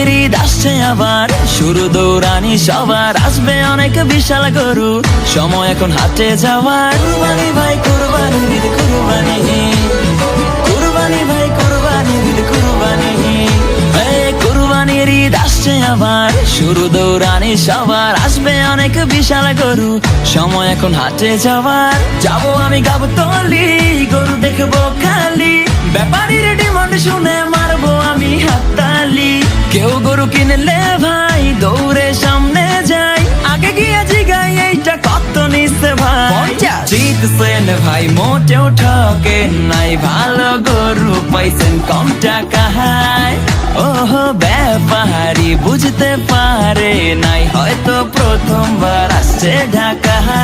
কুরবানির ঈদ আসছে আবার, শুরু দৌড়ানি সবার, আসবে অনেক বিশাল গরু, সময় এখন হাটে যাওয়ার। কুরবানি ভাই কুরবানি ঈদ কুরবানি, কুরবানি ভাই কুরবানি ঈদ কুরবানি, কুরবানির ঈদ আসছে আবার, শুরু দৌড়ানি সবার, আসবে অনেক বিশাল গরু, সময় এখন হাটে যাওয়ার। যাবো আমি গাবতলী, গরু দেখবো খালি, ব্যাপারীর ডিমান্ড শুনে মারবো আমি হাততালি। কেউ গরু কিনলে ভাই দৌড়ে সামনে যাই, আগে গিয়ে জিগাই এইটা কত নিচ্ছে ভাই। জিতছেন ভাই মোটেও ঠকে নাই, ভালো গরু পাইছেন কম টাকায়। ওহো ব্যাপারী বুঝতে পারে নাই, হয়তো প্রথমবার আসছে ঢাকা।